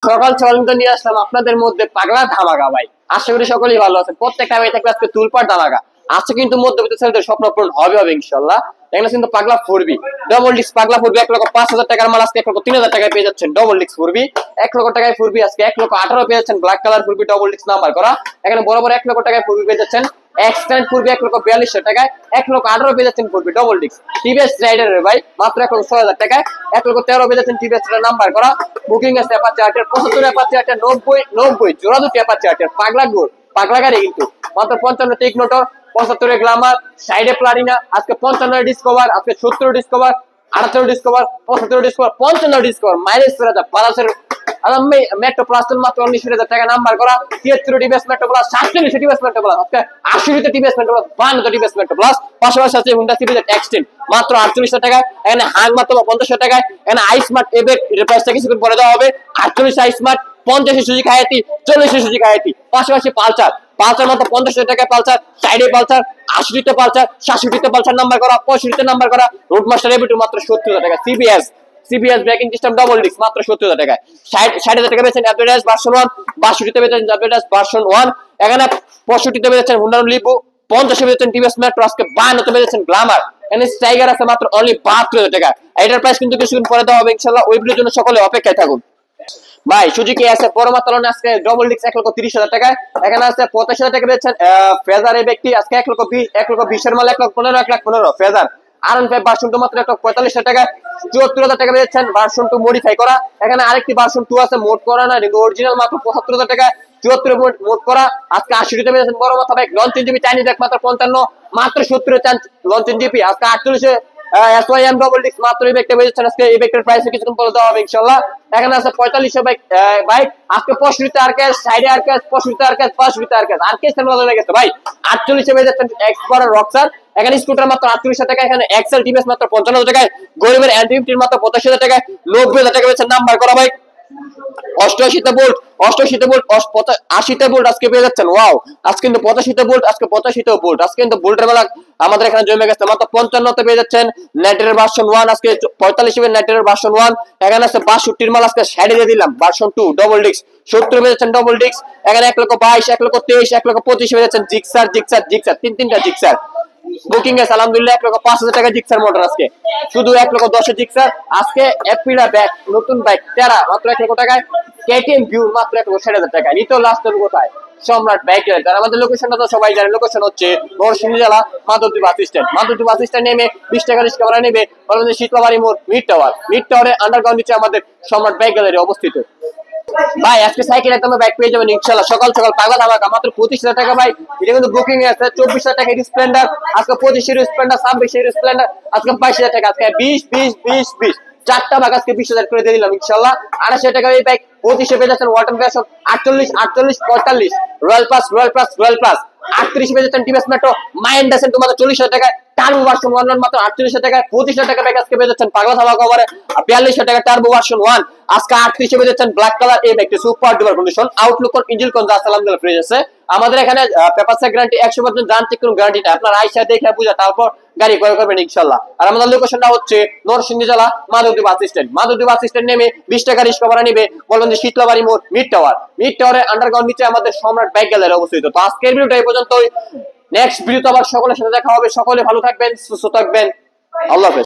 সকাল সকাল কিন্তু নিয়ে আসলাম আপনাদের মধ্যে পাগলা ধামাকা ভাই। আশা করি সকলেই ভালো আছেন। প্রত্যেকটা ভাই থাকবে আজকে তুলপার ধামাকা। আজকে কিন্তু মধ্যবিত্ত ছেলেদের স্বপ্ন পূরণ হবে ইনশাল্লাহ। এখানে কিন্তু পাগলা ফুরবি ডবল ডিস্ক পাগলা ফুরবি 1,05,000 টাকার মাল আজকে 1,03,000 টাকায় পেয়ে যাচ্ছেন। ডবল ডিস্ক ফুরবি 1 লক্ষ টাকায় ফুরবি আজকে 1,18,000 পেয়ে যাচ্ছেন। ব্ল্যাক কালার ফুরবি ডবল ডিস্ক নাম্বার করা। এখানে বরাবর 1 লক্ষ টাকায় ফুরবি পেয়ে যাচ্ছেন। এক্সটেন্ড ফুরবি 1,42,000 টাকায় 1,18,000 পেয়ে যাচ্ছেন ফুরবি ডবল ডিস্ক। টিভিএস রাইডারের ভাই মাত্র 1,06,000 টাকায় 1,13,000 পেয়ে যাচ্ছেন। টিভিএস নাম্বার করা। বুকিং আছে অ্যাপাচি আর্টের 75 অ্যাপাচি আর্টের 90 জোড়া দুটি অ্যাপাচি আর্টের পাগলা গাড়ি কিন্তু মাত্র 55 টেকনোটর 75 গ্ল্যামার সাইডে প্লাটিনা আজকে 55 ডিসকভার আজকে 70 discover 78 discover 75 discover 55 discover mileage ফেরা যা বালাসের আরামে মেট্রো প্লাস মাত্র 19,000 টাকা নাম্বার করা 73 TVS metro plus 47 TVS metro plus আজকে 80 TVS metro plus 52 TVS metro plus পাশাপাশি আছে হুন্ডা সিরিজ এক্সটেন্ড মাত্র 48,000 টাকা। এখানে হাং মাত্র 50,000 টাকা। এখানে আইসমার্ট এবেক এর প্রাইসটা কিছুক্ষণ পরে দেওয়া হবে। 48 আইসমার্ট 50 সুজুকি হায়াতি 40 সুজুকি হায়াতি পাশাপাশি পালসার মাত্র 50,000 টাকায় পালসার সাইডে পালসার 80তে পালসার 67তে পালসার নাম্বার করা 65তে নাম্বার করা রোডমাস্টার এবিটু মাত্র 70,000 টাকা। CBS braking system double disc মাত্র 70,000 টাকায়। 60,000 টাকা পেয়েছেন অ্যাডভার্টাইজ ভার্সন 1 62তে পেয়েছেন অ্যাডভার্টাইজ ভার্সন 1। এখানে 65তে পেয়েছেন হুন্ডা লিবু 50 পেয়েছেন টিভিএস মেট্রো আজকে 52তে পেয়েছেন গ্ল্যামার। এখানে টাইগার আছে মাত্র অনলি 72,000 টাকা। এটার প্রাইস কিন্তু কিছুক্ষণ পরে দেওয়া হবে ইনশাআল্লাহ। ওই ভিডিওর জন্য সকলে অপেক্ষায় থাকুন ভাই। সুজুকি আছে বড় মাত্রালনে আজকে ডবল ডিস্ক 1,30,000 টাকায়। এখানে আছে 85,000 টাকা পেয়েছেন ফেজার এই ব্যক্তি আজকে 1,20,000 এর মাল 1,15,000 1,15,000 ফেজার R15 ভার্সন 2 মাত্র 1,45,000 টাকা 74,000 টাকা পেয়েছেন ভার্সন 2 মডিফাই করা। এখানে আরেকটি ভার্সন 2 আছে মোড করা না কিন্তু অরিজিনাল মাত্র 75,000 টাকা 74 মোড করা আজকে 80 টাকা পেয়েছেন। বড় মাথা বাইক লঞ্চ জিপি চাইনিজ এক মাত্র 55 মাত্র 70 লঞ্চ জিপি আজকে 48 SYM ডবল ডিস্ক মাত্র এই ব্যাগটা পেয়েছেন আজকে। এই ব্যাগটার প্রাইস কিছুক্ষণ পরে দেওয়া হবে ইনশাআল্লাহ। এখানে আছে 4500 বাইক আজকে 65 আরকেস সাইডে আরকেস 65 আরকেস 65 আরকেস আরকেস এর মধ্যে লেগেছে ভাই 48 পেয়ে যাচ্ছেন এক্সপ্লোরার রকসার। এখানে স্কুটার মাত্র 48,000 টাকা। এখানে এক্সেল টিভিএস মাত্র 55,000 টাকায়। গরিবের অ্যান্টিভিটির মাত্র 85,000 টাকায় 90,000 টাকা পেয়েছেন নাম্বার করা ভাই। 88তে বোল্ট 80তে বোল্ট আজকে পেয়ে যাচ্ছেন। ওয়াও আজকে কিন্তু 85তে বোল্ট আজকে 85তে বোল্ট আজকে কিন্তু বোল্টের বেলা আমাদের এখানে জমে গেছে। মাত্র 55তে পেয়ে যাচ্ছেন নেটের ভার্সন 1 আজকে 45 নেটের ভার্সন 1। এখানে আছে 62 মাল আজকে সাইডে দিয়ে দিলাম ভার্সন 2 ডবল ডিস্ক 70 পেয়ে যাচ্ছেন ডবল ডিস্ক। এখানে 1,22,000 1,23,000 1,25,000 পেয়ে যাচ্ছেন জিক্সার তিনটা জিক্সার বুকিং আছে আলহামদুলিল্লাহ। 1,05,000 টাকা জিক্সার মোটর আজকে শুধু 1,10,000 জিক্সার আজকে এপিলা ব্যাগ নতুন বাইক টেরা মাত্র 1 লক্ষ টাকায়। কেটিএম ভিউ মাত্র 1,60,000 টাকা। নিতো লাস্ট কোথায় সম্রাট বাইক আর আমাদের লোকেশনটা তো সবাই জানে। লোকেশন হচ্ছে নরসিংদী জেলা মাধবদী বাস স্ট্যান্ড নেমে 20 টাকা রিক্সা ভাড়া নেবে বলবেন শীতলাবাড়ি মোড় মিড টাওয়ারে আন্ডারগ্রাউন্ড নিচে আমাদের সম্রাট বাইক গ্যালারি অবস্থিত ভাই। আজকে সাইকেল একদম বাইক পেয়ে যাবেন ইনশাআল্লাহ। সকাল পাগলা ধামাকা মাত্র 25,000 টাকা ভাই। এটা কিন্তু বুকিং এ আছে 24,000 টাকা স্প্লেন্ডার আজকে 25,000 স্প্লেন্ডার 26,000 স্প্লেন্ডার আজকে 22,000 টাকা আজকে 20 চারটা ভাগ আজকে 20,000 করে দিয়ে দিলাম ইনশাআল্লাহ। 28,000 টাকা এই বাইক 25 পেয়ে যাচ্ছেন ওয়াটার ফ্যাশন 48 45 রয়্যাল প্লাস 38 পেয়ে যাচ্ছেন টিভিএস মেট্রো মাইন্ড আছেন তোমাদের 40,000 টাকায়। টার্বো ভার্সন 1 মাত্র 48,000 টাকায়। 25,000 টাকা বাইক আজকে পেয়ে যাচ্ছেন পাগলা ধামাকা কভারে 42,000 টাকা টার্বো ভার্সন 1 আজকে 38 পেয়ে যাচ্ছেন ব্ল্যাক কালার এই বাইকটি সুপার ডুপার কন্ডিশন আউটলুক কোন ইঞ্জিন কোন আলহামদুলিল্লাহ ফ্রেশ আছে। আমাদের এখানে পেপারস গ্যারান্টি 100% যান্ত্রিক কোন গ্যারান্টি না। আপনারা আইসা দেখে বুঝা তারপর গাড়ি ক্রয় করবেন ইনশাআল্লাহ। আর আমাদের লোকেশনটা হচ্ছে নরসিংদী জেলা মাধবদী বাস স্ট্যান্ড নেমে 20 টাকা রিক্সা ভাড়া নেবে বলবেন যে শীতলাবাড়ি মোড় মিড টাওয়ারে আন্ডারগ্রাউন্ড নিচে আমাদের সম্রাট বাইক গ্যালারি অবস্থিত। তো আজকের ভিডিওটা এই পর্যন্তই। নেক্সট ভিডিওতে আবার সকলের সাথে দেখা হবে। সকলে ভালো থাকবেন সুস্থ থাকবেন। আল্লাহ হাফেজ।